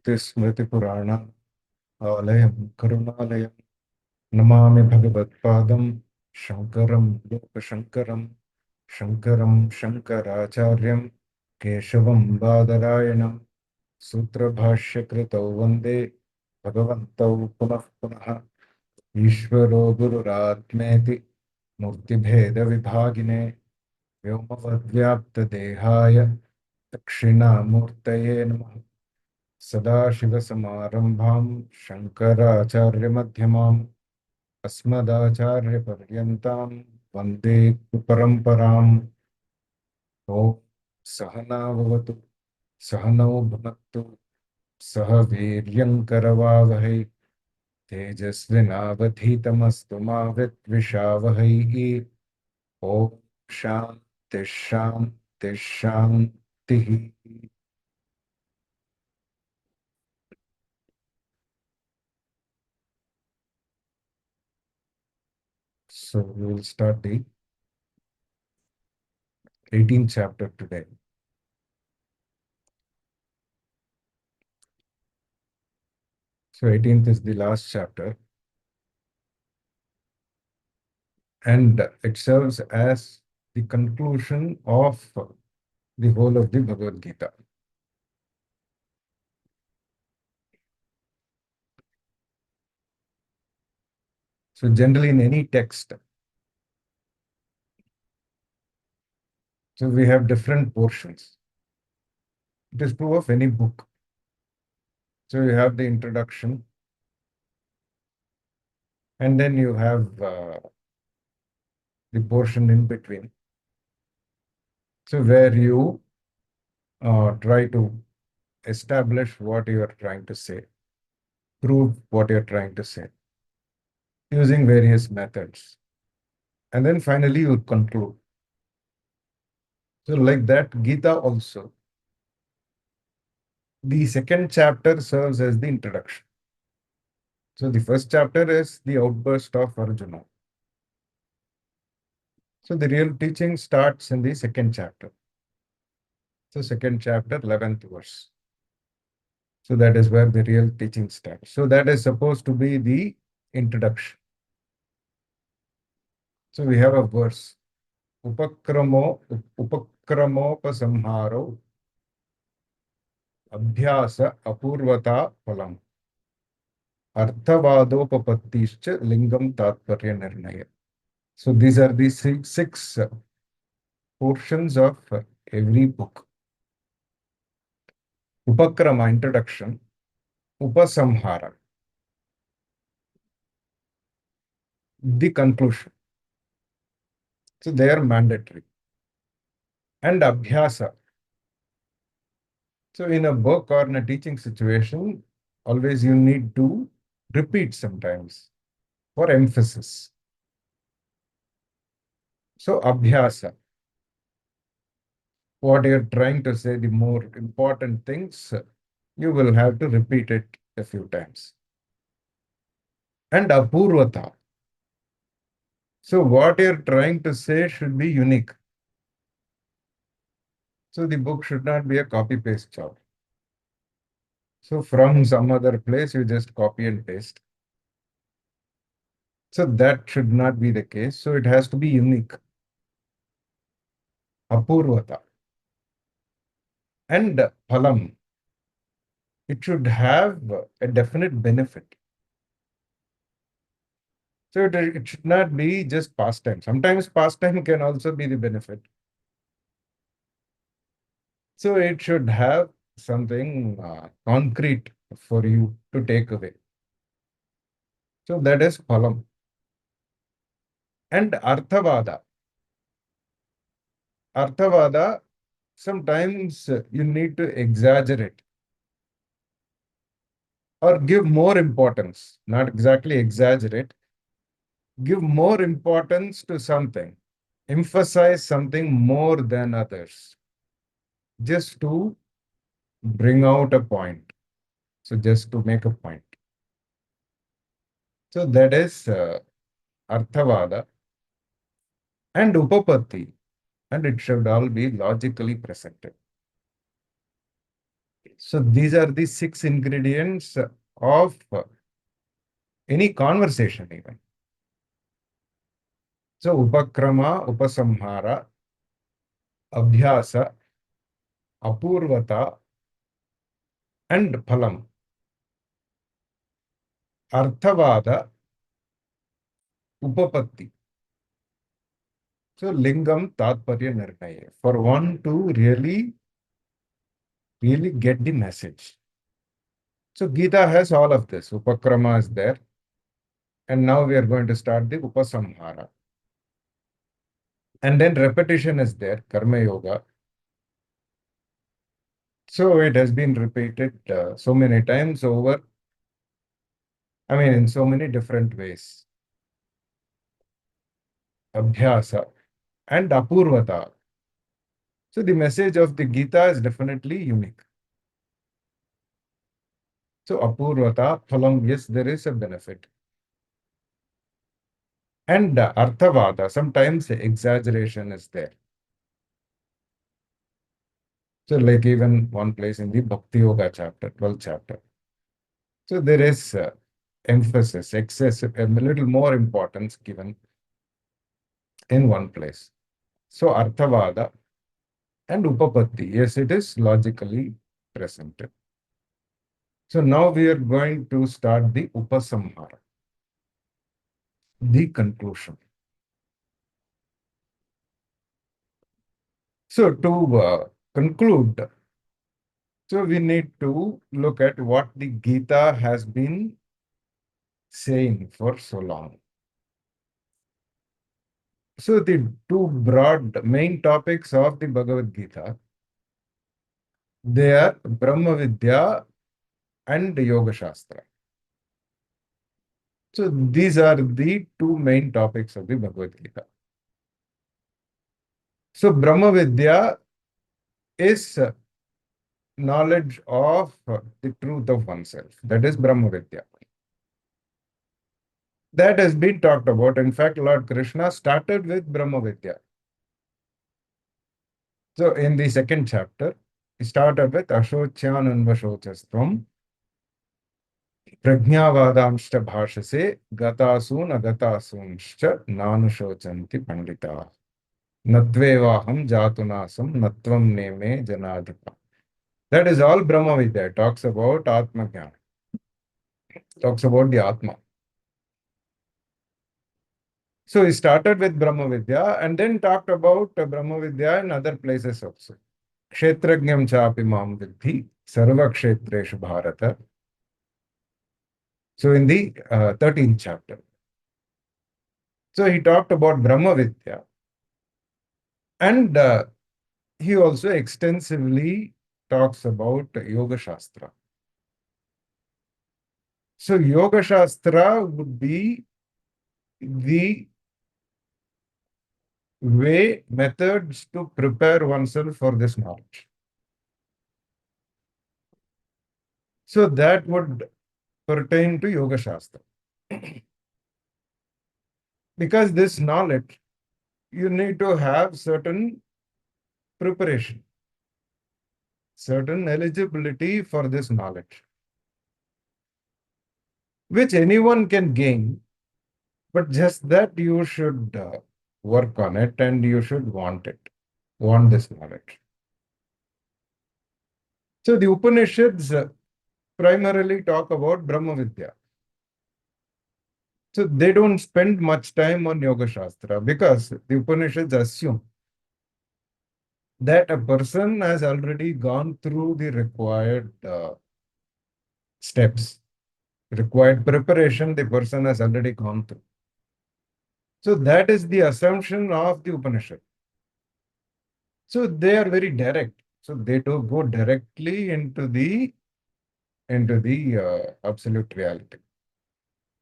श्रुतिस्मृतिपुराण आलयं करुणालयं नमामि भगवत्पादं शङ्करं लोकशङ्करं शङ्करं शङ्कराचार्यं केशवं बादरायणं सूत्रभाष्यकृतौ वन्दे भगवन्तौ पुनः पुनः ईश्वरो गुरुरात्मेति मूर्तिभेदविभागिने व्योमवद्व्याप्तदेहाय दक्षिणामूर्तये नमः। सदाशिवसमारम्भां शङ्कराचार्यमध्यमाम् अस्मदाचार्यपर्यन्तां वन्दे परम्पराम्। ॐ सहना भवतु सहनौ भुनक्तु सह वीर्यङ्करवावहै तेजस्विनावधीतमस्तु मा विद्विषावहैः। ॐ शान्तिः शान्तिः शान्तिः। So we will start the 18th chapter today. So 18th is the last chapter, and it serves as the conclusion of the whole of the Bhagavad Gita. So generally in any text, so we have different portions. It is true of any book. So you have the introduction, and then you have the portion in between. So where you try to establish what you are trying to say, prove what you're trying to say, using various methods. And then finally you conclude. So like that, Gita also, the second chapter serves as the introduction. So the first chapter is the outburst of Arjuna. So the real teaching starts in the second chapter. So second chapter, 11th verse. So that is where the real teaching starts. So that is supposed to be the introduction. So we have a verse. Upakramopasamharo abhyasa apurvata phalam arthavadopapattischa lingam tatparya nirnaya. So these are the six portions of every book. Upakrama, introduction. Upasamhara, the conclusion. So they are mandatory. And abhyasa. So in a book or in a teaching situation, always you need to repeat sometimes for emphasis. So abhyasa, what you're trying to say, the more important things, you will have to repeat it a few times. And apurvata. So what you're trying to say should be unique. So the book should not be a copy-paste job. So from some other place, you just copy and paste. So that should not be the case. So it has to be unique. Apurvata. And phalam. It should have a definite benefit. So it should not be just pastime. Sometimes pastime can also be the benefit. So it should have something concrete for you to take away. So that is phalam. And arthavada. Arthavada, sometimes you need to exaggerate or give more importance, not exactly exaggerate, give more importance to something, emphasize something more than others, just to bring out a point. So just to make a point. So that is arthavada and upapatti, and it should all be logically presented. So these are the 6 ingredients of any conversation even. So upakrama, upasamhara, abhyasa, apurvata, and phalam. Arthavada, upapatti. So lingam, tatparya, nirnaya. For one to really get the message. So Gita has all of this. Upakrama is there. And now we are going to start the upasamhara. And then repetition is there, karma yoga. So it has been repeated so many times over, in so many different ways. Abhyasa and apurvata. So the message of the Gita is definitely unique. So apurvata, phalam, yes, there is a benefit. And arthavada, sometimes exaggeration is there. So like even one place in the Bhakti Yoga chapter, 12th chapter. So there is emphasis, excessive, a little more importance given in one place. So arthavada and upapatti, yes, it is logically presented. So now we are going to start the upasamhara, the conclusion. So to conclude, so we need to look at what the Gita has been saying for so long. So the two broad main topics of the Bhagavad Gita, they are Brahma Vidya and Yoga Shastra. So these are the two main topics of the Bhagavad Gita. So Brahma Vidya is knowledge of the truth of oneself. That is Brahma Vidya. That has been talked about. In fact, Lord Krishna started with Brahma Vidya. So in the second chapter, he started with Ashocyananvashocastvam Prajnavadamshta bhashase gatasun agatasunshcha nanushocanti pandita natvevaham jatunasam natvam neme janadhipa. That is all Brahma Vidya. It talks about Atma Jnana. Talks about the Atma. So he started with Brahma Vidya and then talked about Brahma Vidya in other places also. Kshetrajnam chapi mam vidhi sarva kshetreshu bharata. So in the 13th chapter. So he talked about Brahma Vidya and he also extensively talks about Yoga Shastra. So Yoga Shastra would be the way, methods to prepare oneself for this knowledge. So that would pertain to Yoga Shastra. Because this knowledge, you need to have certain preparation, certain eligibility for this knowledge, which anyone can gain, but just that you should work on it and you should want this knowledge. So the Upanishads primarily talk about Brahma Vidya. So they don't spend much time on Yoga Shastra because the Upanishads assume that a person has already gone through the required steps, required preparation, the person has already gone through. So that is the assumption of the Upanishad. So they are very direct. So they do go directly into the absolute reality,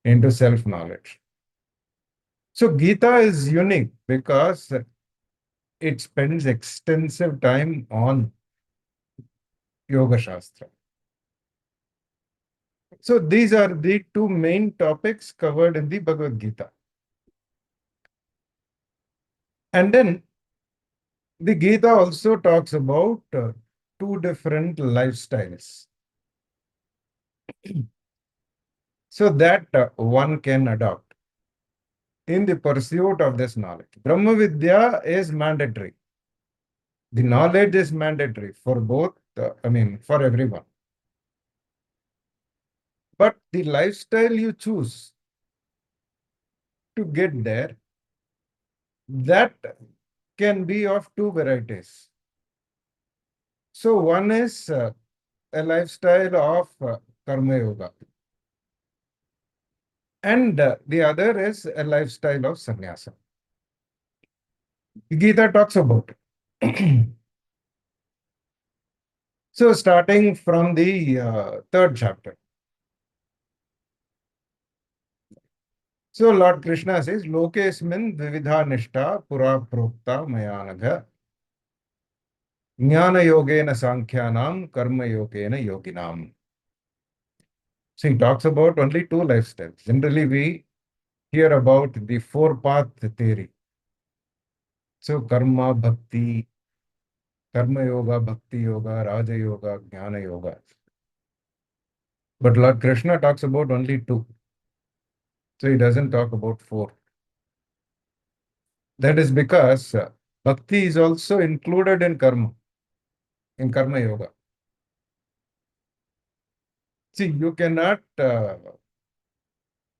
into self-knowledge. So Gita is unique because it spends extensive time on Yoga Shastra. So these are the two main topics covered in the Bhagavad Gita. And then the Gita also talks about two different lifestyles so that one can adopt in the pursuit of this knowledge. Brahma Vidya is mandatory. The knowledge is mandatory for both, for everyone. But the lifestyle you choose to get there, that can be of two varieties. So one is a lifestyle of karma yoga, and the other is a lifestyle of sannyasa. Gita talks about it. So starting from the third chapter. So Lord Krishna says, Lokesmin vividha nishta pura prokta mayanaga jnana yogena sankhyanam karma yogena yoginam. So he talks about only two lifestyles. Generally, we hear about the four-path theory. So karma, bhakti, karma yoga, bhakti yoga, raja yoga, jnana yoga. But Lord Krishna talks about only two. So he doesn't talk about four. That is because bhakti is also included in karma yoga. See, you cannot live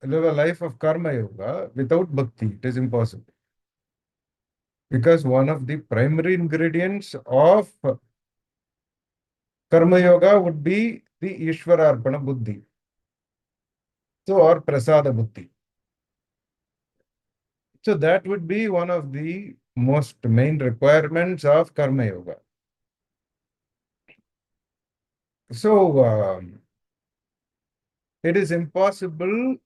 a life of karma yoga without bhakti. It is impossible. Because one of the primary ingredients of karma yoga would be the Ishvara Arpana Buddhi. So, or Prasada Buddhi. So, that would be one of the most main requirements of karma yoga. So, it is impossible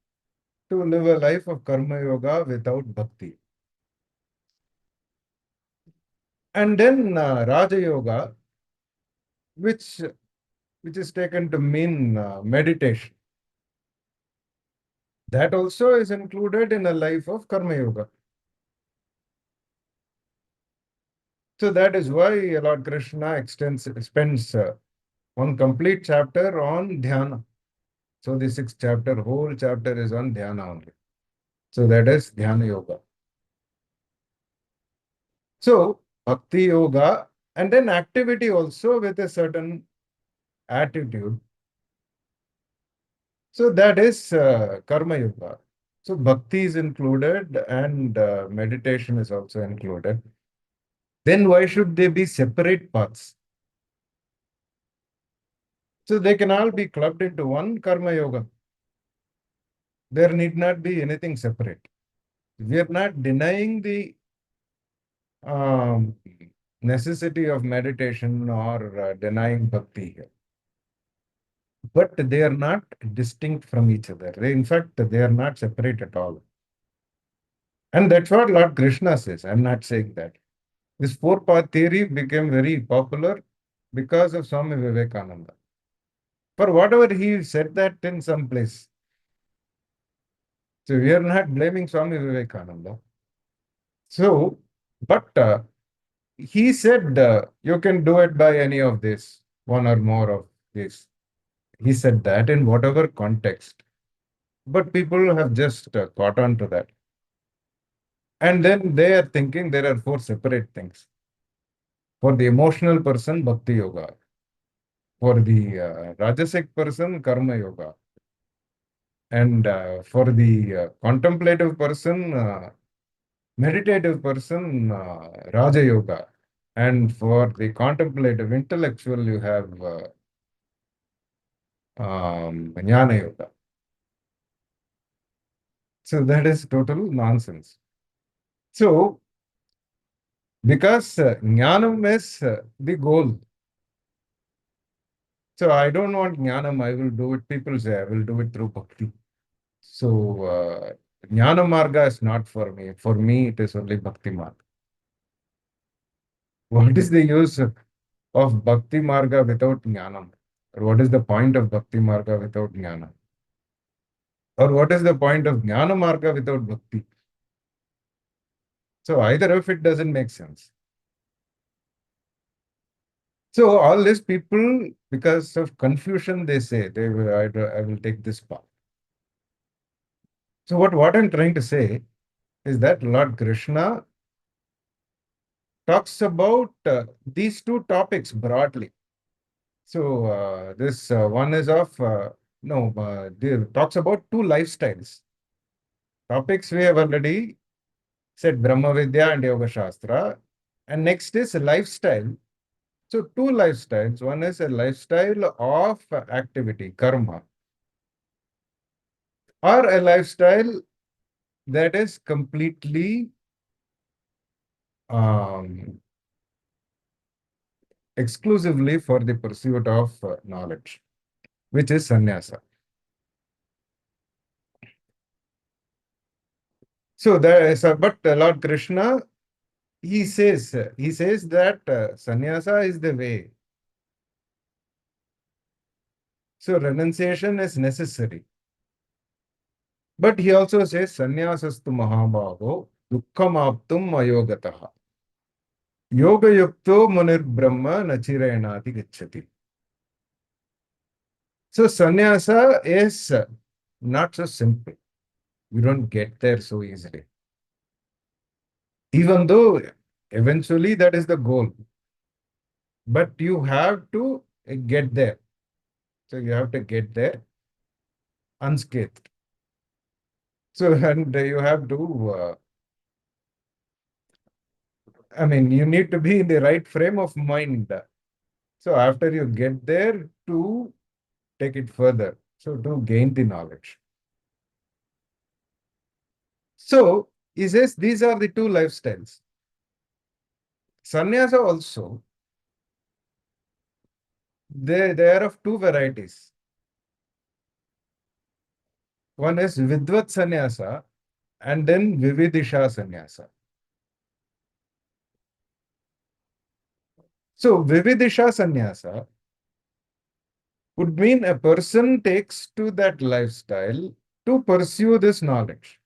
to live a life of karma yoga without bhakti. And then Raja Yoga, which is taken to mean meditation. That also is included in a life of karma yoga. So that is why Lord Krishna spends one complete chapter on dhyana. So the sixth chapter, whole chapter is on dhyana only. So that is dhyana yoga. So bhakti yoga and then activity also with a certain attitude. So that is karma yoga. So bhakti is included and meditation is also included. Then why should they be separate paths? So they can all be clubbed into one karma yoga. There need not be anything separate. We are not denying the um, necessity of meditation or denying bhakti here. But they are not distinct from each other. In fact, they are not separate at all. And that's what Lord Krishna says. I'm not saying that. This four-path theory became very popular because of Swami Vivekananda. For whatever he said that in some place. So we are not blaming Swami Vivekananda. So, but he said you can do it by any of this, one or more of this. He said that in whatever context. But people have just caught on to that. And then they are thinking there are four separate things. For the emotional person, Bhakti Yoga. For the Rajasic person, Karma Yoga. And for the contemplative person, meditative person, Raja Yoga. And for the contemplative intellectual, you have Jnana Yoga. So that is total nonsense. So, because Jnanam is the goal. So I don't want Jnanam, I will do it. People say I will do it through Bhakti. So Jnana Marga is not for me. For me, it is only Bhakti Marga. What is the use of Bhakti Marga without Jnanam? Or what is the point of Bhakti Marga without Jnana? Or what is the point of Jnana Marga without Bhakti? So either of it doesn't make sense. So all these people, because of confusion, they say, I will take this path. So what I'm trying to say is that Lord Krishna talks about these two topics broadly. So this one is of, no, talks about two lifestyles. Topics we have already said, Brahma Vidya and Yoga Shastra. And next is lifestyle. So two lifestyles. One is a lifestyle of activity, karma, or a lifestyle that is completely um, exclusively for the pursuit of knowledge, which is sannyasa. So there is but Lord Krishna, he says that sannyasa is the way. So renunciation is necessary. But he also says sannyasastu mahabhago dukkham aptum ayogataha. Yoga yukto munir brahma nachirenati gacchati. So sannyasa is not so simple. You don't get there so easily. Even though eventually that is the goal. But you have to get there. So you have to get there unscathed. So, and you have to, you need to be in the right frame of mind. So after you get there, to take it further. So to gain the knowledge. So he says these are the two lifestyles. Sannyasa also, they are of two varieties. One is Vidvat Sannyasa and then Vividisha Sannyasa. So Vividisha Sannyasa would mean a person takes to that lifestyle to pursue this knowledge.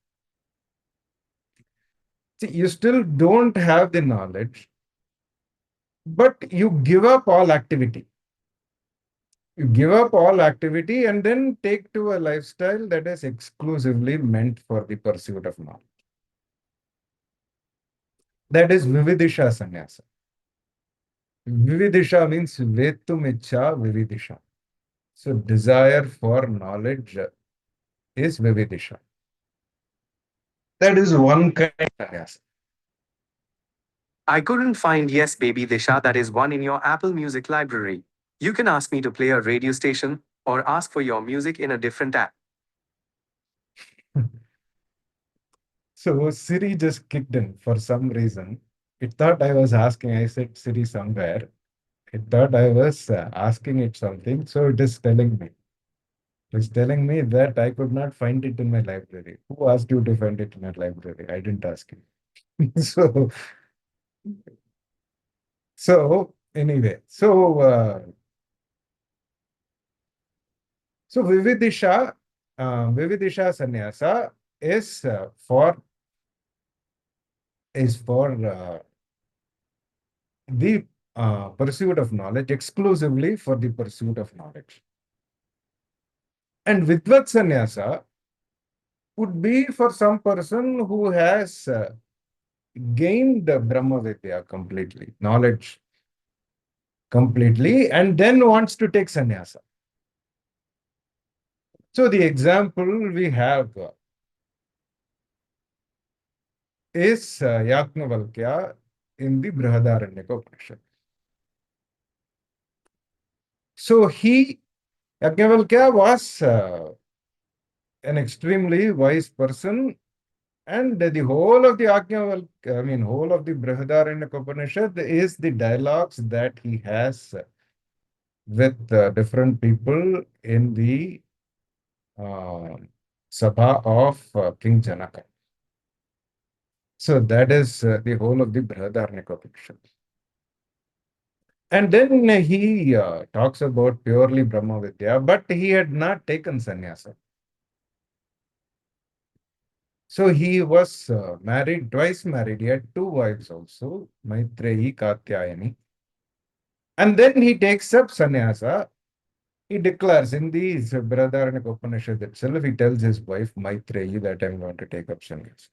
See, you still don't have the knowledge, but you give up all activity. You give up all activity and then take to a lifestyle that is exclusively meant for the pursuit of knowledge. That is Vividisha Sannyasa. Vividisha means Vetum Icha Vividisha. So desire for knowledge is Vividisha. That is one kind of sannyasa. I couldn't find Yes Baby Disha, that is one in your Apple Music library. You can ask me to play a radio station or ask for your music in a different app. So Siri just kicked in for some reason. It thought I was asking, I said Siri somewhere. It thought I was asking it something. So it is telling me. It's telling me that I could not find it in my library. Who asked you to find it in your library? I didn't ask you. So anyway, so Vividisha Sannyasa is for the pursuit of knowledge, exclusively for the pursuit of knowledge. And Vidvat Sannyasa would be for some person who has gained the Brahma Vidya completely, knowledge completely, and then wants to take sannyasa. So the example we have is Yajnavalkya in the Brihadaranyaka Upanishad. So Yajnavalkya was an extremely wise person, and the whole of the whole of the Brihadaranyaka Upanishad is the dialogues that he has with different people in the uh, Sabha of King Janaka. So that is the whole of the Brihadaranyaka Upanishad. And then he talks about purely Brahma Vidya, but he had not taken sannyasa. So he was married, twice married. He had two wives also, Maitreyi, Katyayani. And then he takes up sannyasa. He declares in the Brihadaranyaka Upanishad itself, he tells his wife Maitreyi that I'm going to take up sannyasa.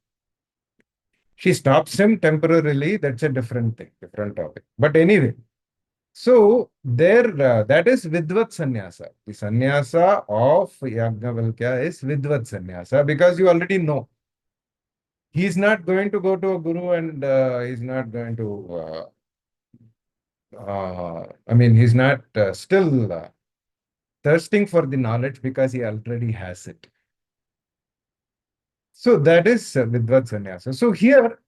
She stops him temporarily. That's a different thing, different topic. But anyway, so there, that is Vidvat Sannyasa. The sannyasa of Yajnavalkya is Vidvat Sannyasa because you already know. He's not going to go to a guru and he's not going to, I mean, he's not still thirsting for the knowledge because he already has it. So that is Vidvat Sannyasa. So here,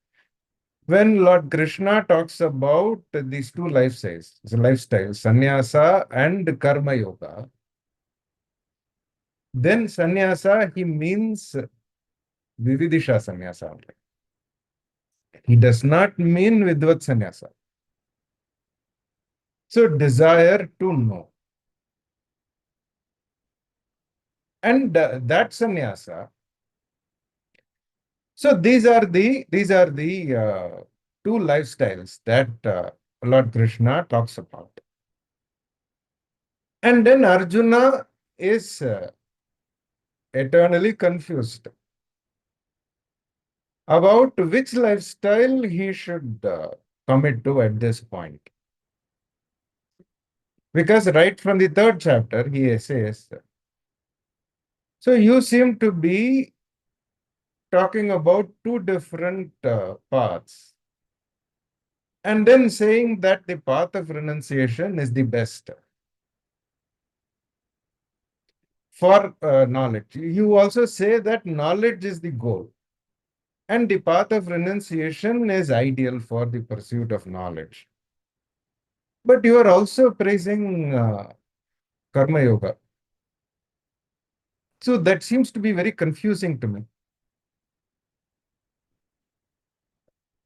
when Lord Krishna talks about these two lifestyles, sannyasa and karma yoga, then sannyasa, he means vividisha sannyasa only. He does not mean vidvat sannyasa. So desire to know. And that sannyasa, so these are the two lifestyles that Lord Krishna talks about. And then Arjuna is eternally confused about which lifestyle he should commit to at this point. Because right from the third chapter, he says, so you seem to be talking about two different paths, and then saying that the path of renunciation is the best for knowledge. You also say that knowledge is the goal, and the path of renunciation is ideal for the pursuit of knowledge. But you are also praising karma yoga. So that seems to be very confusing to me.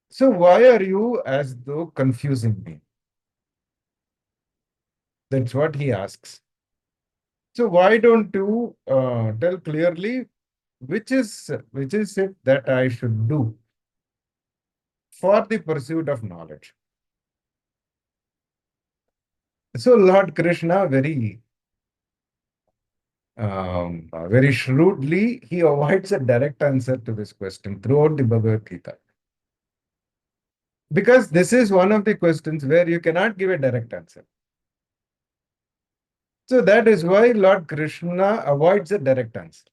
So why are you as though confusing me? That's what he asks. So why don't you tell clearly which is it that I should do for the pursuit of knowledge? So Lord Krishna very shrewdly, he avoids a direct answer to this question throughout the Bhagavad Gita. Because this is one of the questions where you cannot give a direct answer. So that is why Lord Krishna avoids a direct answer.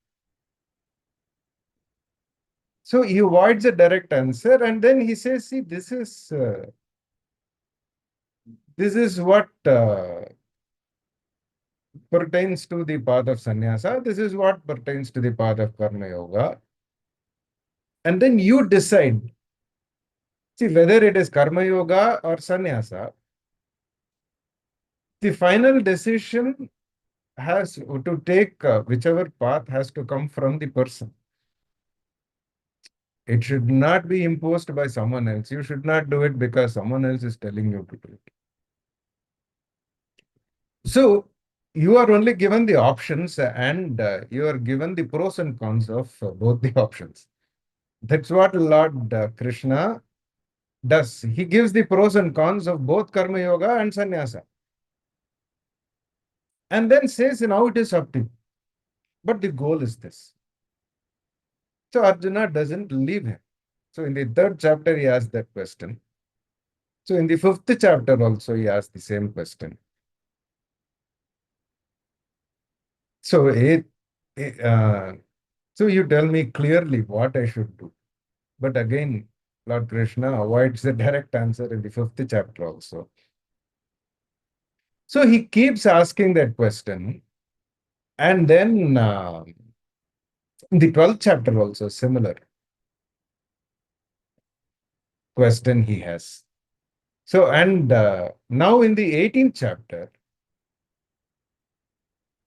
So he avoids a direct answer and then he says, see, this is what pertains to the path of sannyasa. This is what pertains to the path of karma yoga. And then you decide, see, whether it is karma yoga or sannyasa, the final decision has to take whichever path has to come from the person. It should not be imposed by someone else. You should not do it because someone else is telling you to do it. So you are only given the options and you are given the pros and cons of both the options. That's what Lord Krishna does. He gives the pros and cons of both karma yoga and sannyasa. And then says, now it is up to you. But the goal is this. So Arjuna doesn't leave him. So in the third chapter, he asked that question. So in the fifth chapter also, he asked the same question. So, so you tell me clearly what I should do. But again, Lord Krishna avoids the direct answer in the fifth chapter also. So he keeps asking that question. And then in the 12th chapter also, similar question he has. So, and now in the 18th chapter,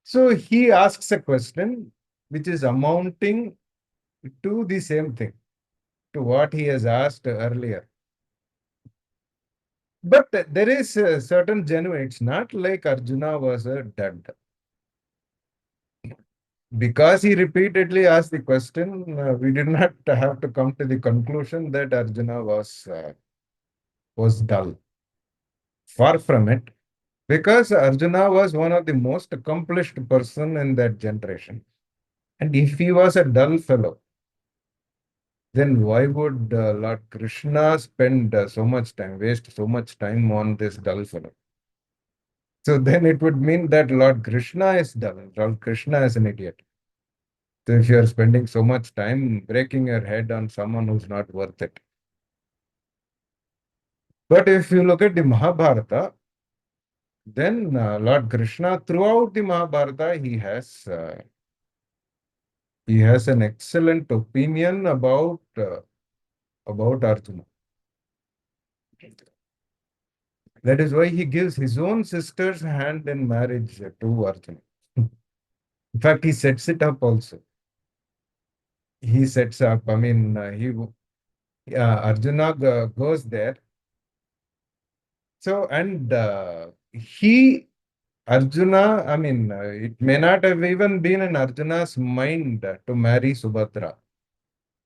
so he asks a question which is amounting to the same thing, to what he has asked earlier. But there is a certain genuine, it's not like Arjuna was a dud. Because he repeatedly asked the question, we did not have to come to the conclusion that Arjuna was dull. Far from it. Because Arjuna was one of the most accomplished person in that generation. And if he was a dull fellow, then why would Lord Krishna spend so much time, waste so much time on this dull fellow? So then it would mean that Lord Krishna is dull, Lord Krishna is an idiot. So if you are spending so much time breaking your head on someone who's not worth it. But if you look at the Mahabharata, then Lord Krishna, throughout the Mahabharata, he has an excellent opinion about Arjuna. That is why he gives his own sister's hand in marriage to Arjuna. In fact, he sets it up also. He sets up, I mean, Arjuna goes there. So, and Arjuna, I mean, it may not have even been in Arjuna's mind to marry Subhadra,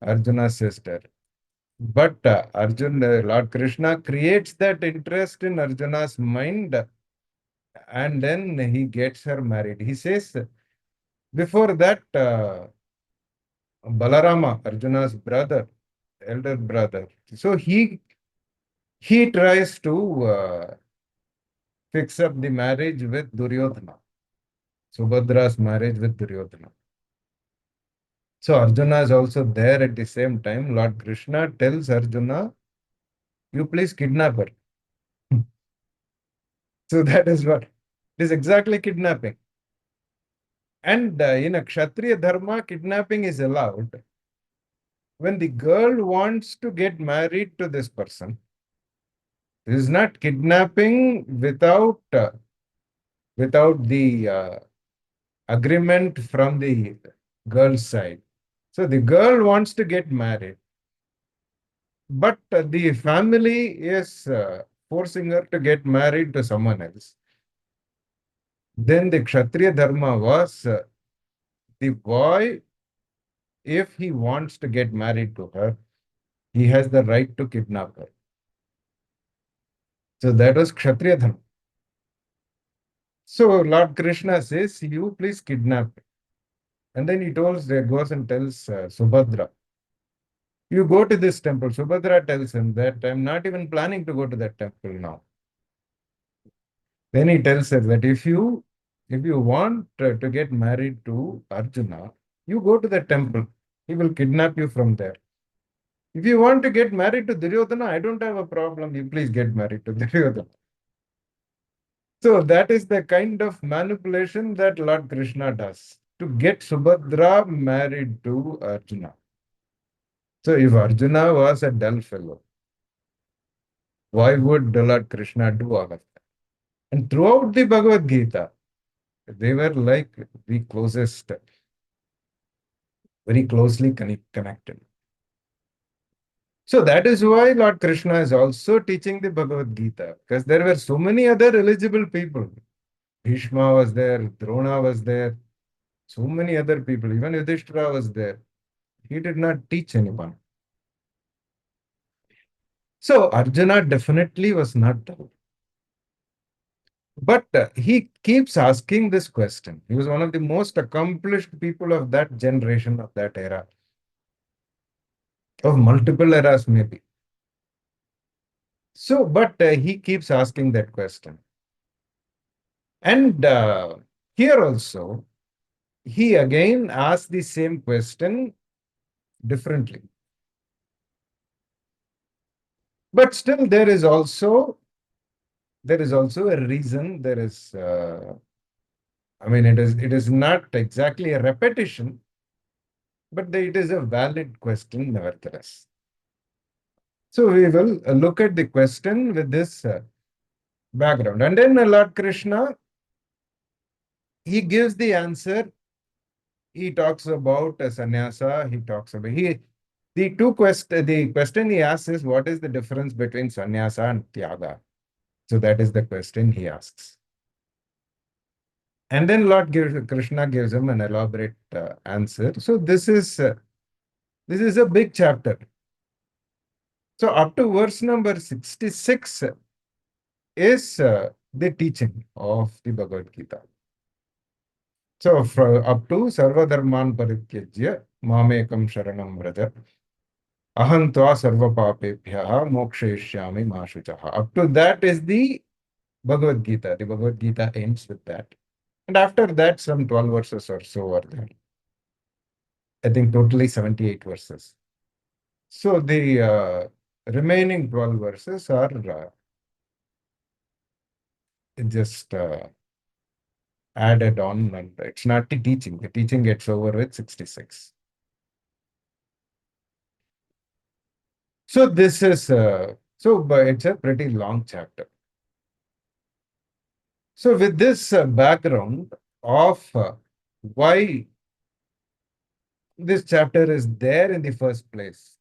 Arjuna's sister. But Lord Krishna creates that interest in Arjuna's mind, and then he gets her married. He says, before that, Balarama, Arjuna's brother, elder brother, so he tries to fix up the marriage with Duryodhana, Subhadra's marriage with Duryodhana. So Arjuna is also there at the same time. Lord Krishna tells Arjuna, you please kidnap her. So that is what it is, exactly kidnapping. And in a Kshatriya dharma, kidnapping is allowed when the girl wants to get married to this person. This is not kidnapping without the agreement from the girl's side. So the girl wants to get married, but the family is forcing her to get married to someone else. Then the Kshatriya dharma was the boy, if he wants to get married to her, he has the right to kidnap her. So that was Kshatriya dharma. So Lord Krishna says, you please kidnap her. And then he goes and tells Subhadra, you go to this temple. Subhadra tells him that I'm not even planning to go to that temple now. Then he tells her that if you want to get married to Arjuna, you go to the temple. He will kidnap you from there. If you want to get married to Duryodhana, I don't have a problem. You please get married to Duryodhana. So that is the kind of manipulation that Lord Krishna does to get Subhadra married to Arjuna. So if Arjuna was a dull fellow, why would Lord Krishna do all of that? And throughout the Bhagavad Gita, they were like the closest, very closely connected. So that is why Lord Krishna is also teaching the Bhagavad Gita, because there were so many other eligible people. Bhishma was there, Drona was there, so many other people, even Yudhishthira was there. He did not teach anyone. So Arjuna definitely was not dull. But he keeps asking this question. He was one of the most accomplished people of that generation, of that era, of multiple eras maybe. So, but he keeps asking that question. And here also, he again asks the same question differently. But still, there is also a reason. I mean, it is not exactly a repetition, but it is a valid question nevertheless. So we will look at the question with this background. And then Lord Krishna, he gives the answer. He talks about sannyasa. He talks about the question he asks is, what is the difference between sannyasa and tyaga? So that is the question he asks. And then Krishna gives him an elaborate answer. So this is a big chapter. So up to verse number 66 is the teaching of the Bhagavad Gita. So up to Sarva Dharman Parityajya Mamekam Sharanam Vraja Aham Tva Sarva Papebhyaha Mokshayishyami Ma Shuchaha. Up to that is the Bhagavad Gita. The Bhagavad Gita ends with that. And after that, some 12 verses or so are there. I think totally 78 verses. So the remaining 12 verses are just added on, and it's not the teaching. The teaching gets over with 66. So this is, but it's a pretty long chapter. So with this background of why this chapter is there in the first place,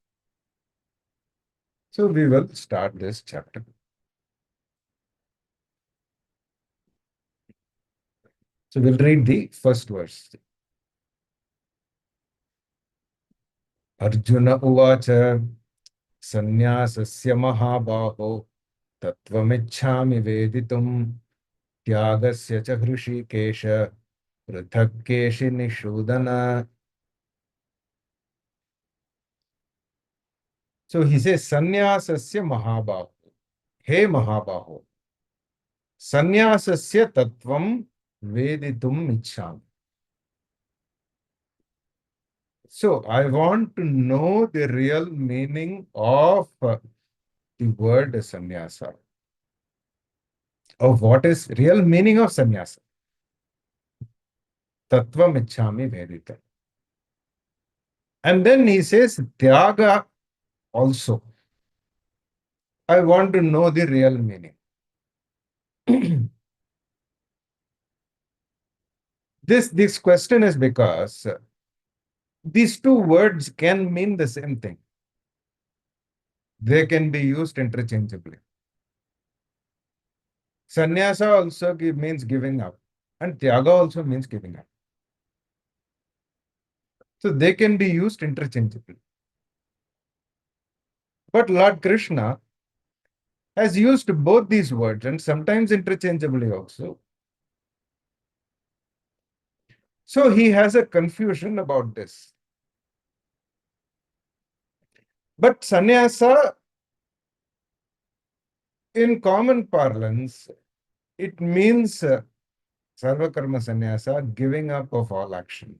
so we will start this chapter. So we'll read the first verse. Arjuna Uvacha Sannyasasya Mahabaho Tattvamichhami Veditum Tyagasya cha Hrishikesha Prithakkeshi Nishudana. So he says Sannyasasya Mahabaho. He Mahabaho. Sannyasasya Tattvam Veditum Ichhami. So I want to know the real meaning of the word sannyasa. Of what is real meaning of sannyasa. Tattvam Ichhami Vedita. And then he says Tyaga also. I want to know the real meaning. This question is because these two words can mean the same thing. They can be used interchangeably. Sannyasa also means giving up, and Tyaga also means giving up. So they can be used interchangeably. But Lord Krishna has used both these words and sometimes interchangeably also. So he has a confusion about this. But sannyasa, in common parlance, it means sarva karma sannyasa, giving up of all action.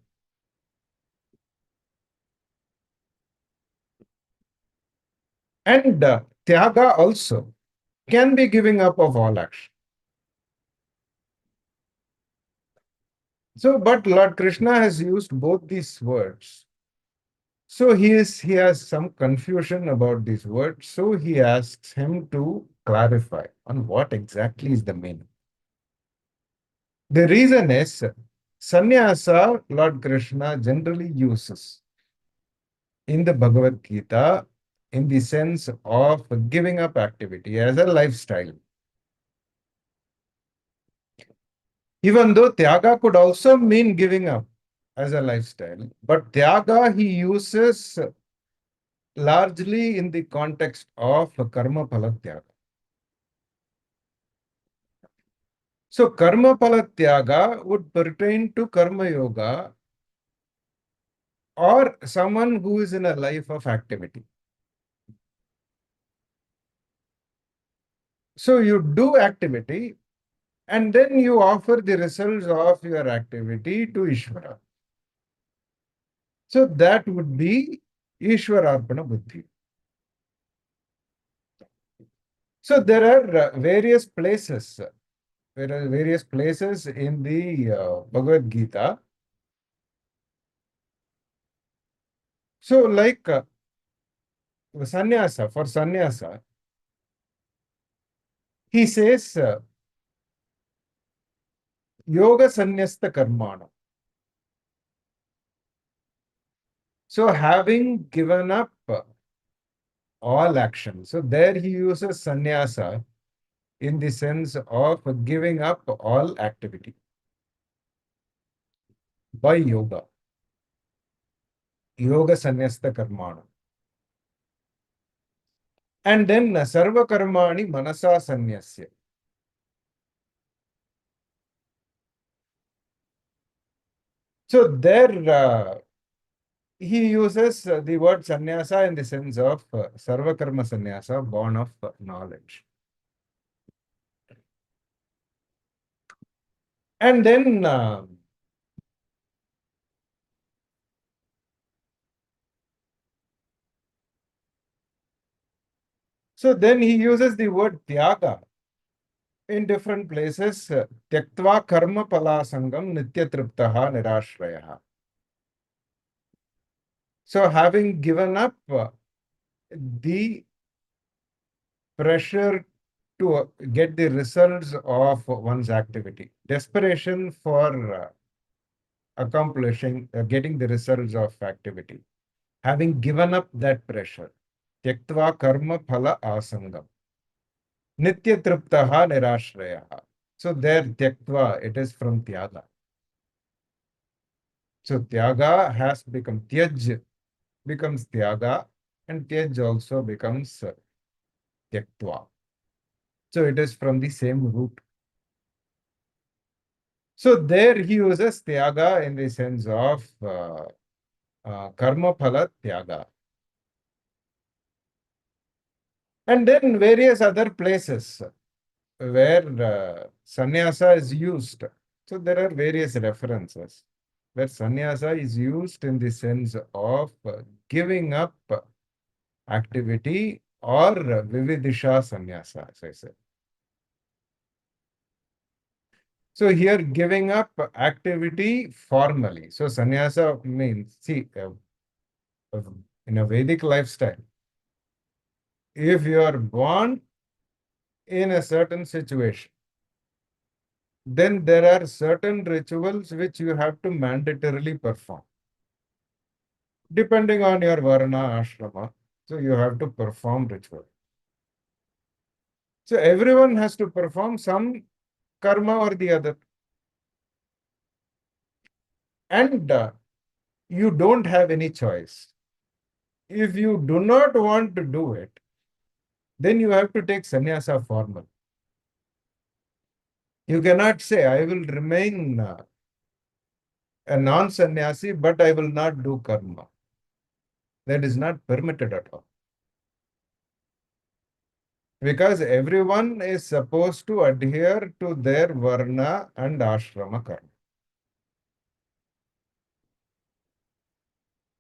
And tyaga also can be giving up of all action. So, but Lord Krishna has used both these words. So he has some confusion about these words. So he asks him to clarify on what exactly is the meaning. The reason is sannyasa Lord Krishna generally uses in the Bhagavad Gita in the sense of giving up activity as a lifestyle. Even though tyaga could also mean giving up as a lifestyle, but tyaga he uses largely in the context of karma phala tyaga. So karma phala tyaga would pertain to karma yoga or someone who is in a life of activity. So you do activity and then you offer the results of your activity to Ishvara. So that would be Ishwararpana Buddhi. So there are various places. There are various places in the Bhagavad Gita. So like sannyasa, for sannyasa, he says yoga sannyasta karmana. So having given up all action. So there he uses sannyasa in the sense of giving up all activity by yoga. Yoga sannyasta karmana. And then sarva karmani manasa sannyasya. So there he uses the word sannyasa in the sense of sarvakarma sannyasa, born of knowledge. And then he uses the word tyaga in different places. Tyaktva karma pala sangam nitya triptaha nirashrayah. So having given up the pressure to get the results of one's activity, desperation for getting the results of activity, having given up that pressure, tyaktva karma phala asangam, nitya triptaha nirashrayah. So there, tyaktva, it is from tyaga. So tyaga has become tyaj, becomes tyaga, and tyaj also becomes tyaktva. So it is from the same root. So there he uses tyaga in the sense of karma phala tyaga. And then various other places where sannyasa is used. So there are various references where sannyasa is used in the sense of giving up activity or vividisha sannyasa, as I said. So here giving up activity formally. So sannyasa means, see, in a Vedic lifestyle, if you are born in a certain situation, then there are certain rituals which you have to mandatorily perform. Depending on your varna ashrama, so you have to perform ritual. So everyone has to perform some karma or the other. And you don't have any choice. If you do not want to do it, then you have to take sannyasa formal. You cannot say, I will remain a non-sannyasi, but I will not do karma. That is not permitted at all. Because everyone is supposed to adhere to their varna and ashrama karma.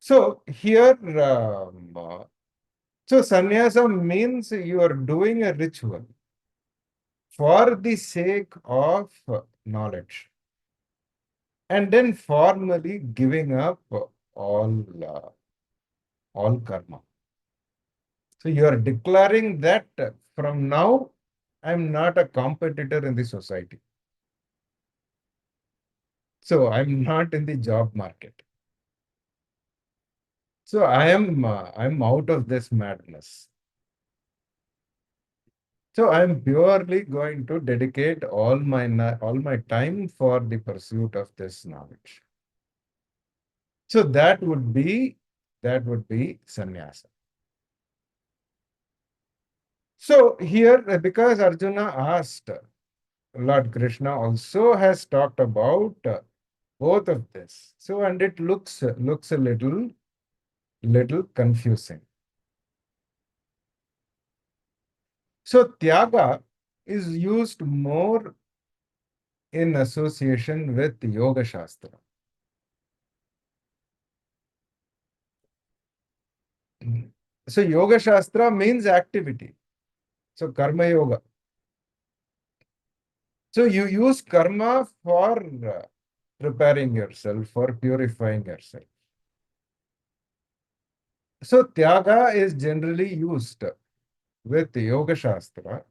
So here, so sannyasa means you are doing a ritual for the sake of knowledge, and then formally giving up all all karma. So you are declaring that from now I'm not a competitor in the society. So I'm not in the job market. So I'm out of this madness. So I'm purely going to dedicate all my time for the pursuit of this knowledge. So that would be sannyasa. So here, because Arjuna asked, Lord Krishna also has talked about both of this. So and it looks a little confusing. So tyaga is used more in association with Yoga Shastra. So Yoga Shastra means activity. So Karma Yoga. So you use karma for preparing yourself, for purifying yourself. So Tyaga is generally used with Yoga Shastra,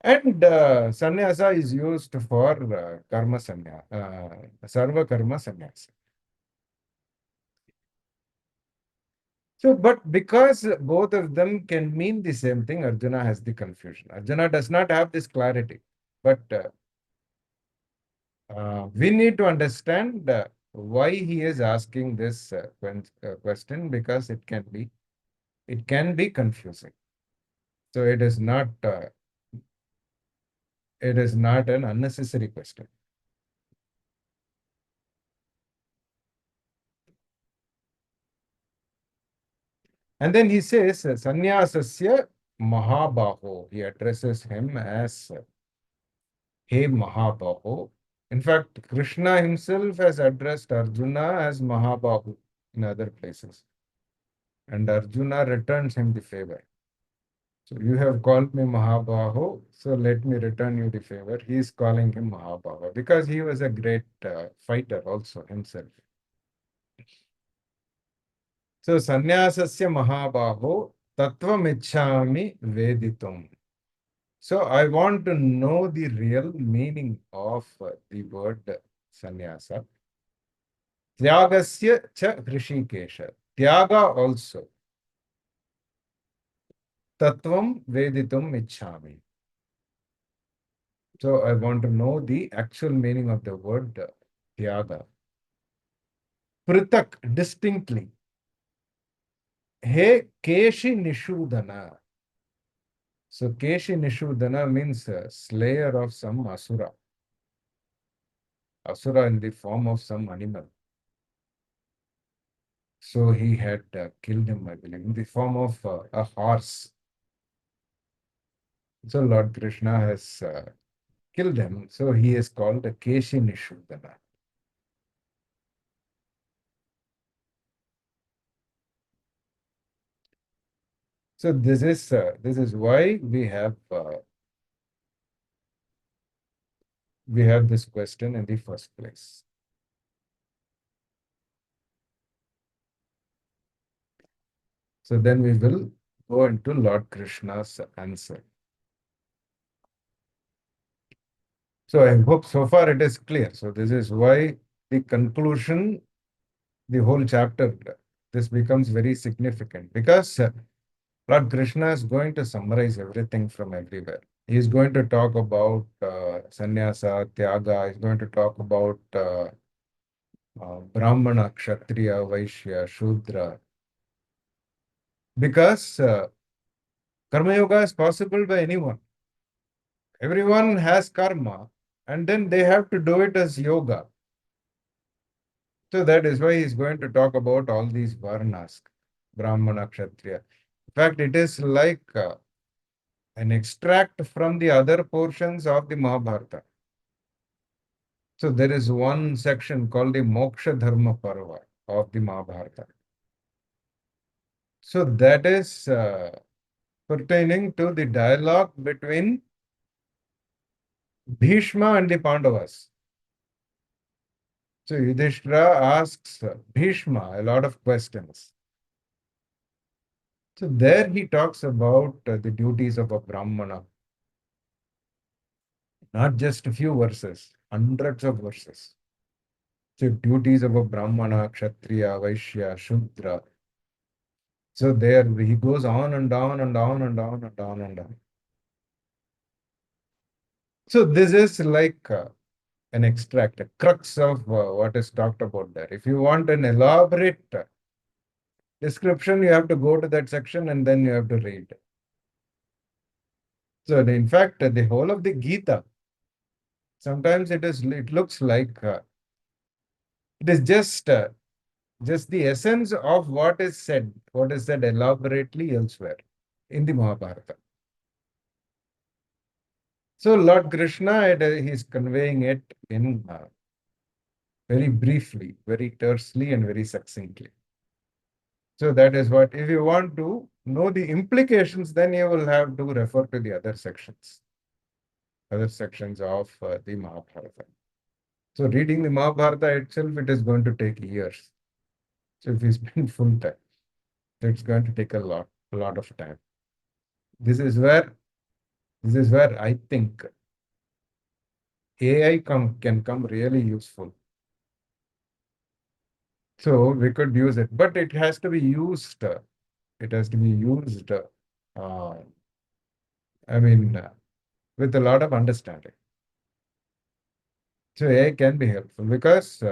and Sannyasa is used for Karma Sannyasa, Sarva Karma Sannyasa. So, but because both of them can mean the same thing, Arjuna has the confusion. Arjuna does not have this clarity. But we need to understand why he is asking this question, because it can be confusing. So it is not an unnecessary question. And then he says, Sannyasasya Mahabaho. He addresses him as He Mahabaho. In fact, Krishna himself has addressed Arjuna as Mahabahu in other places. And Arjuna returns him the favor. So you have called me Mahabaho, so let me return you the favor. He is calling him Mahabaho because he was a great fighter also himself. So Sannyasasya Mahabaho Tattvam Ichhami Veditum. So I want to know the real meaning of the word sannyasa. Tyagasya cha Hrishikesha. Tyaga also. Tattvam Veditum Ichhami. So I want to know the actual meaning of the word tyaga. Pritak, distinctly. He Keshi Nishudana. So Keshi Nishudana means slayer of some asura. Asura in the form of some animal. So he had killed him, I believe, in the form of a horse. So Lord Krishna has killed him. So he is called a Keshi Nishudana. So this is why we have this question in the first place. So then we will go into Lord Krishna's answer. So I hope so far it is clear. So this is why the conclusion, the whole chapter, this becomes very significant because Lord Krishna is going to summarize everything from everywhere. He is going to talk about sannyasa, tyaga. He's going to talk about Brahmana, Kshatriya, Vaishya, Shudra. Because Karma Yoga is possible by anyone. Everyone has karma, and then they have to do it as yoga. So that is why he's going to talk about all these varnas, Brahmana, Kshatriya. In fact, it is like an extract from the other portions of the Mahabharata. So there is one section called the Moksha Dharma Parva of the Mahabharata. So that is pertaining to the dialogue between Bhishma and the Pandavas. So Yudhishthira asks Bhishma a lot of questions. So there he talks about the duties of a Brahmana. Not just a few verses, hundreds of verses. So duties of a Brahmana, Kshatriya, Vaishya, Shudra. So there he goes on and on and on and on and on and on. So this is like an extract, a crux of what is talked about there. If you want an elaborate description, you have to go to that section and then you have to read. So in fact, the whole of the Gita, sometimes it looks like it is just the essence of what is said elaborately elsewhere in the Mahabharata. So Lord Krishna, he is conveying it in very briefly, very tersely, and very succinctly. So that is what, if you want to know the implications, then you will have to refer to the other sections of the Mahabharata. So reading the Mahabharata itself, it is going to take years. So if you spend full time, it's going to take a lot of time. This is where I think AI can come really useful. So we could use it, but it has to be used. It has to be used. I mean, with a lot of understanding. So AI can be helpful because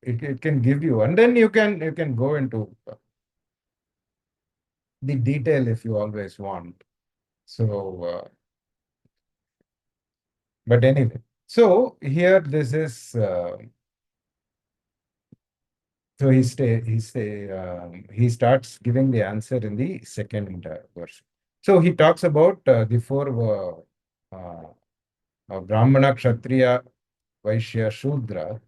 it can give you, and then you can go into the detail if you always want. So, but anyway, so here this is So he starts giving the answer in the second verse. So he talks about the four Brahmana, Kshatriya, Vaishya, Shudra,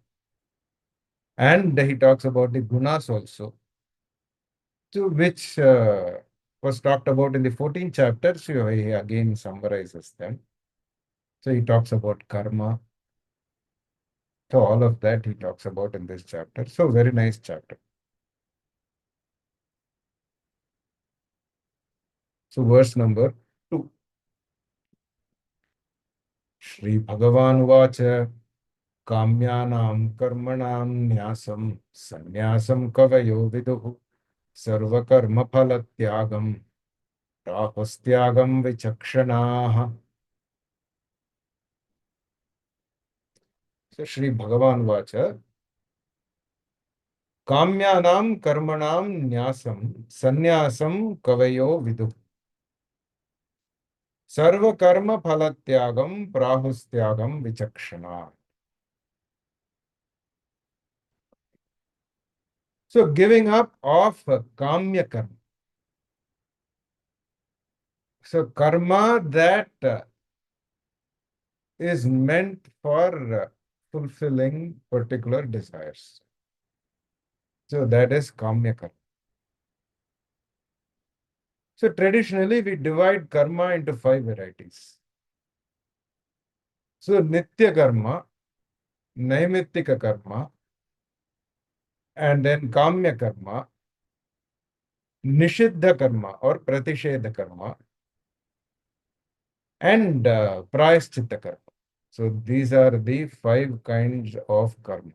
and he talks about the gunas also, so which was talked about in the 14th chapter. So he again summarizes them. So he talks about karma. So all of that he talks about in this chapter. So very nice chapter. So verse number 2. Shri Bhagavan Vacha Kamyanam Karmanam Nyasam Sanyasam Kavayo Viduhu Sarvakarma Phalatyagam Rapastyagam Vichakshanaha. So Shri Bhagavan Vacha Kamyanam Karmanam Nyasam Sanyasam Kavayo Viduhu Sarvakarma Phalatyagam Prahustyagam Vichakshana. So giving up of Kamya Karma. So karma that is meant for fulfilling particular desires. So that is Kamya Karma. So traditionally we divide karma into 5 varieties. So Nitya Karma, Naimittika Karma, and then Kamya Karma, Nishiddha Karma or Pratishedha Karma, and Prayaschitta Karma. So these are the 5 kinds of karma.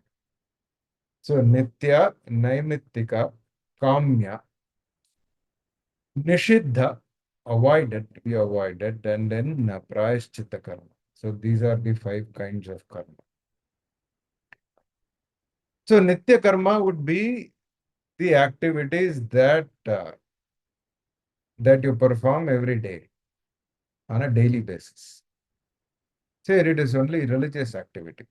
So Nitya, Naimittika, Kamya, Nishiddha, avoided, to be avoided, and then Prayaschitta Karma. So these are the 5 kinds of karma. So Nitya Karma would be the activities that you perform every day on a daily basis. So it is only religious activity.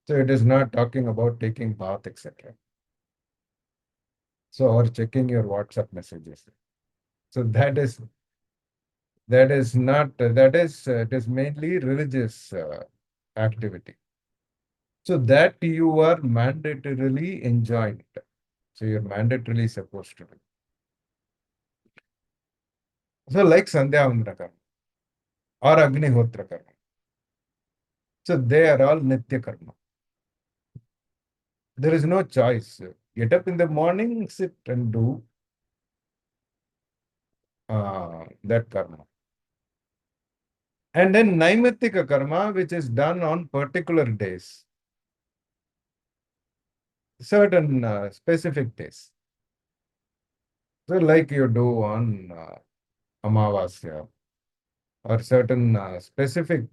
So it is not talking about taking bath, etc. So or checking your WhatsApp messages. So that is not that is it is mainly religious activity. So that you are mandatorily enjoined. So you're mandatorily supposed to do. So like Sandhya Vandana karma or Agnihotra karma. So they are all Nitya karma. There is no choice. Get up in the morning, sit and do that karma. And then Naimittika karma, which is done on particular days, certain specific days. So like you do on Amavasya or certain specific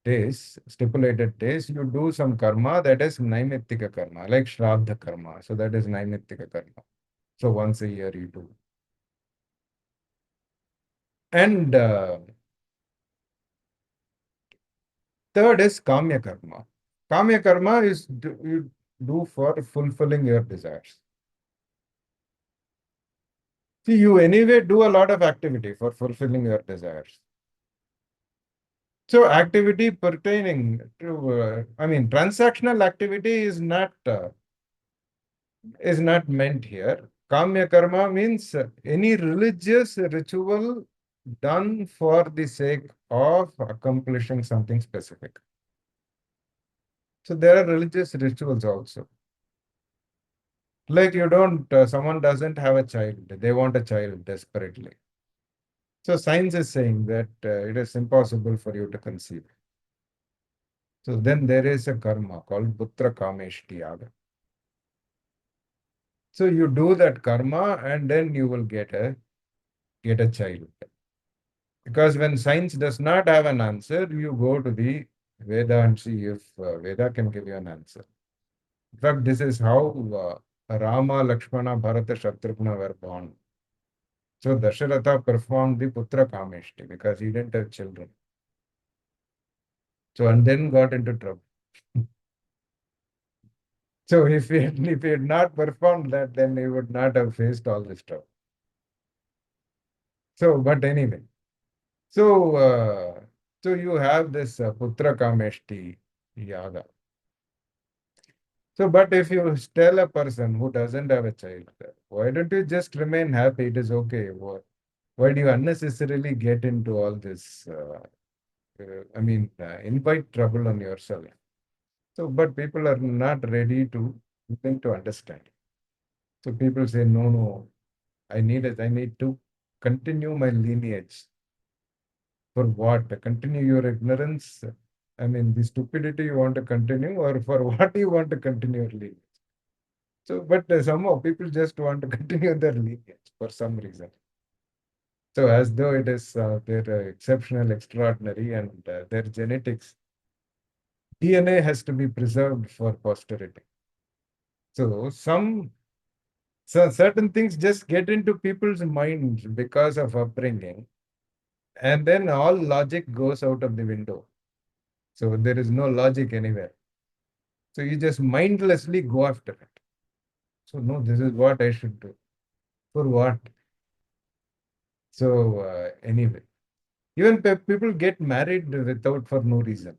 days, stipulated days, you do some karma that is Naimittika karma, like Shraddha karma. So that is Naimittika karma. So once a year you do. And third is Kamya karma. Kamya karma is you do for fulfilling your desires. See, you anyway do a lot of activity for fulfilling your desires. So activity pertaining to, transactional activity is not meant here. Kamya karma means any religious ritual done for the sake of accomplishing something specific. So there are religious rituals also. Like someone doesn't have a child, they want a child desperately. So science is saying that it is impossible for you to conceive. So then there is a karma called Putra Kameshti Yaga. So you do that karma and then you will get a child. Because when science does not have an answer, you go to the Veda and see if Veda can give you an answer. In fact, this is how Rama, Lakshmana, Bharata, Shatrughna were born. So Dasharatha performed the Putra Kameshti because he didn't have children. So and then got into trouble. So if he had not performed that, then he would not have faced all this trouble. So, but anyway, so so you have this Putra Kameshti Yaga. So, but if you tell a person who doesn't have a child, why don't you just remain happy? It is okay. Why do you unnecessarily get into all this? Invite trouble on yourself. So, but people are not ready to willing to understand. So people say, no, no, I need it. I need to continue my lineage. For what? Continue your ignorance? I mean, the stupidity you want to continue, or for what you want to continue your lineage? So, but somehow people just want to continue their lineage for some reason. So, as though it is their exceptional, extraordinary, and their genetics, DNA has to be preserved for posterity. So, certain things just get into people's minds because of upbringing, and then all logic goes out of the window. So, there is no logic anywhere. So, you just mindlessly go after it. So, no, this is what I should do. For what? So, anyway, even people get married without for no reason.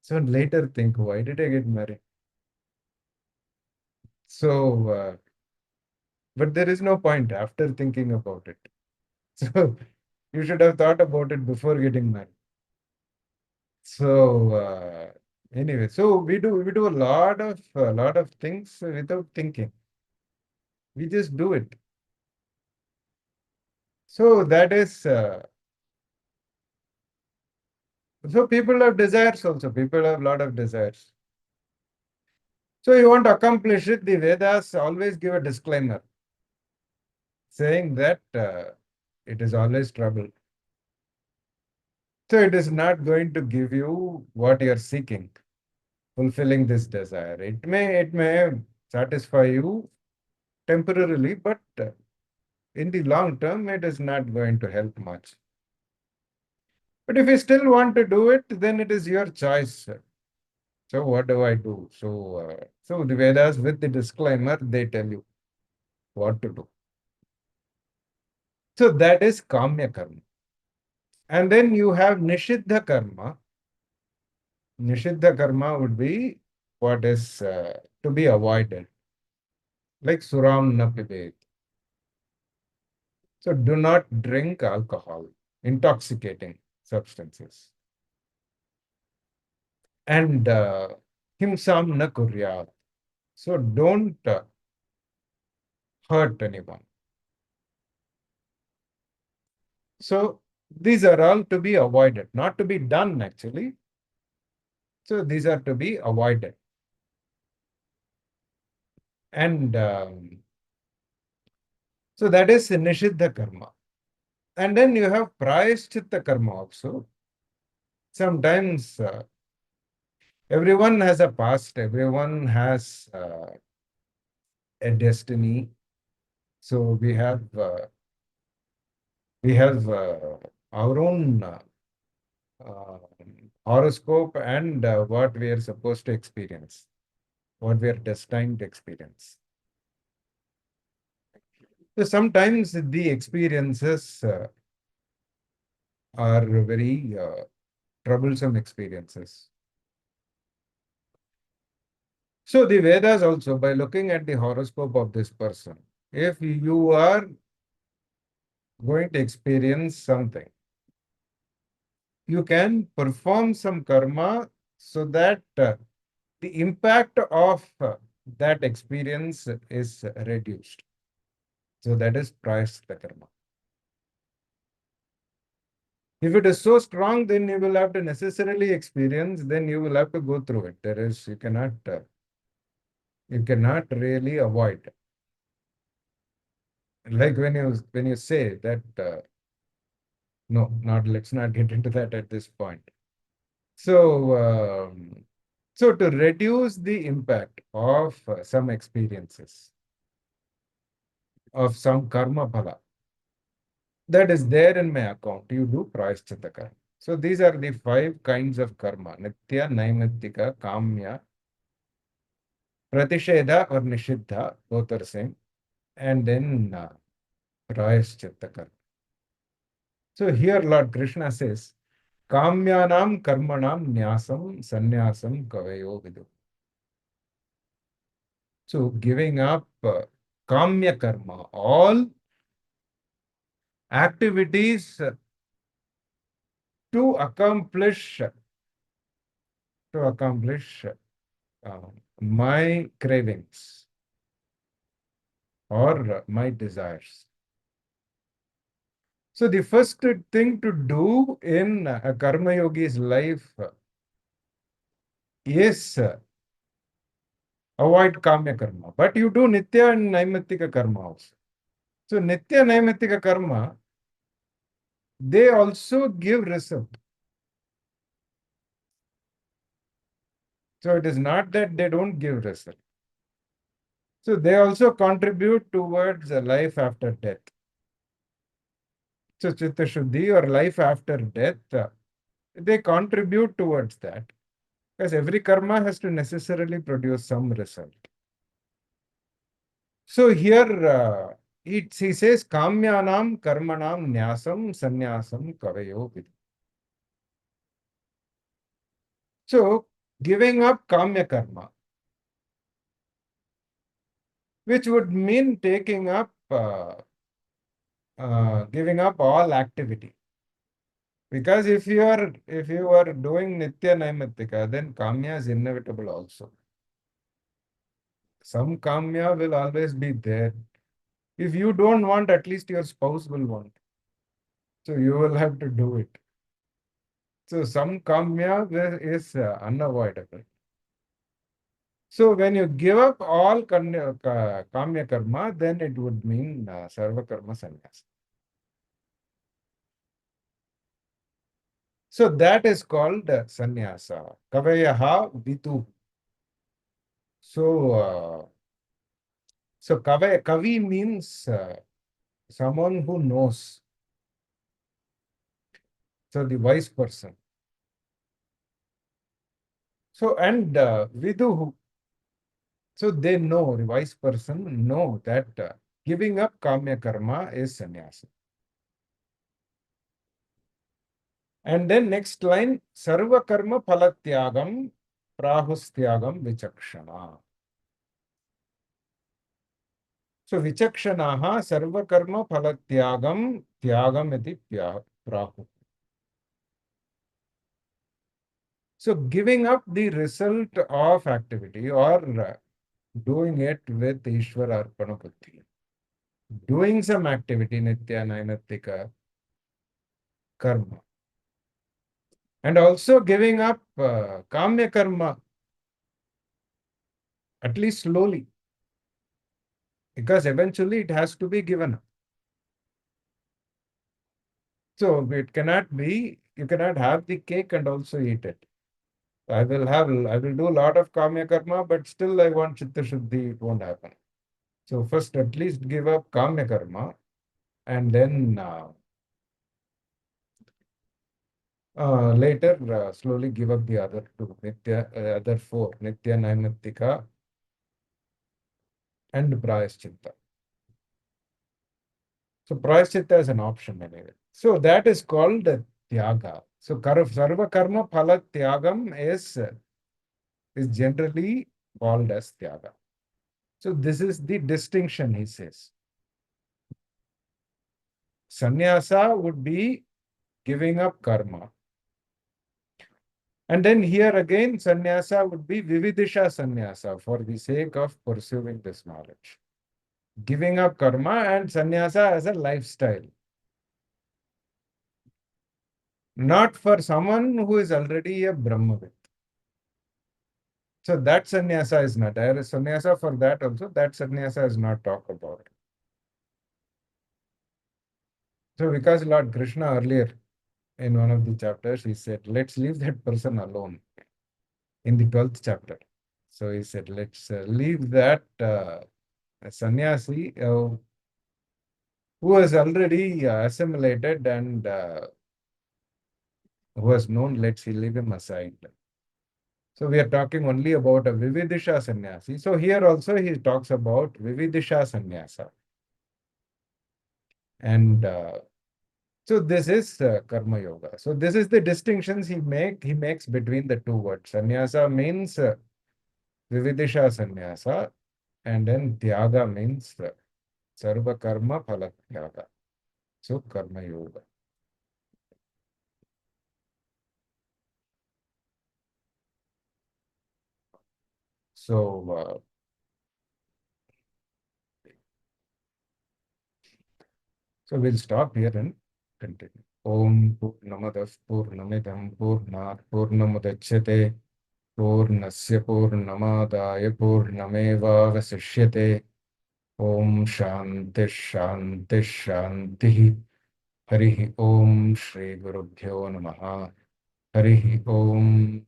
So later think, why did I get married? So, but there is no point after thinking about it. So you should have thought about it before getting married. So anyway, so we do a lot of things without thinking. We just do it. So that is so people have desires also. People have a lot of desires. So you want to accomplish it, the Vedas always give a disclaimer saying that it is always trouble. So it is not going to give you what you're seeking, fulfilling this desire. It may satisfy you temporarily, but in the long term, it is not going to help much. But if you still want to do it, then it is your choice. So what do I do? So the Vedas with the disclaimer, they tell you what to do. So that is Kamya Karma. And then you have Nishiddha Karma. Nishiddha Karma would be what is to be avoided, like Suram na pibet. So do not drink alcohol, intoxicating substances. And himsam na kuryat. So don't hurt anyone. So these are all to be avoided, not to be done actually. So these are to be avoided. And so that is Nishiddha karma. And then you have Prayaschitta karma also. Sometimes everyone has a past, everyone has a destiny. So we have our own uh, horoscope and what we are supposed to experience, what we are destined to experience. So sometimes the experiences are very troublesome experiences. So the Vedas also, by looking at the horoscope of this person, if you are going to experience something, you can perform some karma so that the impact of that experience is reduced. So that is prayaschitta karma. If it is so strong, then you will have to necessarily experience, then you will have to go through it. You cannot really avoid. Like when you say that no, not let's not get into that at this point. So so to reduce the impact of some experiences, of some karma phala that is there in my account, you do prayaschitta karma. So these are the 5 kinds of karma: nitya, naimittika, kamya, Pratishedha or Nishiddha, both are same. And then Prayaschitta karma. So here Lord Krishna says, Kamyanam karmanam nyasam sannyasam kavayo vidu. So giving up kamya karma, all activities to accomplish uh, my cravings or my desires. So the first thing to do in a karma yogi's life is avoid kamya karma. But you do nitya and naimittika karma also. So nitya naimittika karma, they also give result. So it is not that they don't give result. So they also contribute towards a life after death. So Chitta Shuddhi or life after death, they contribute towards that. Because every karma has to necessarily produce some result. So here he says, Kamyanam karmanam nyasam sannyasam kavayo vidhi. So giving up kamya karma, which would mean taking up, giving up all activity. Because if you are doing nitya naimittika, then kamya is inevitable also. Some kamya will always be there. If you don't want, at least your spouse will want. So you will have to do it. So some kamya is unavoidable. So when you give up all kamya karma, then it would mean sarva karma sannyasa. So that is called sannyasa. Kavayaha vitu. So kavi means someone who knows. So the wise person. So and viduhu. So they know, the wise person know that giving up kamya karma is sannyasa. And then next line, sarva karma phalatyagam prahustyagam vichakshana. So vichakshanaha sarva karma phalatyagam tyagam iti prahu. So giving up the result of activity or doing it with Ishvara Arpana Buddhi. Doing some activity, Nitya Nainatika karma. And also giving up kamya karma, at least slowly. Because eventually it has to be given up. So it cannot be, you cannot have the cake and also eat it. I will do a lot of kamya karma, but still I want chitta shuddhi, it won't happen. So first at least give up kamya karma and then later slowly give up the other two, other four, nitya, naimittika and prayaschitta. So prayaschitta is an option anyway. So that is called tyaga. So sarva karma phala tyagam is generally called as tyaga. So this is the distinction, he says. Sannyasa would be giving up karma. And then here again, sannyasa would be vividisha sannyasa for the sake of pursuing this knowledge. Giving up karma and sannyasa as a lifestyle. Not for someone who is already a Brahmavid. So that sannyasa is not. There is sannyasa for that also. That sannyasa is not talked about. So because Lord Krishna earlier in one of the chapters, he said, let's leave that person alone in the 12th chapter. So he said, let's leave that sannyasi who has already assimilated and who has known, let's leave him aside. So we are talking only about a Vividisha sannyasi. So here also he talks about Vividisha sannyasa. And so this is Karma Yoga. So this is the distinctions he makes between the two words. Sannyasa means Vividisha sannyasa, and then Tyaga means Sarva Karma Phala Tyaga. So Karma Yoga. So we'll stop here and continue. Om Purnamadah Purnamidam Purnat Purnamudachyate Purnasya Purnamadaya Purnamevavasishyate. Om Shanti Shanti Shanti. Harihi Om Shri Gurubhyo Namaha. Harihi Om.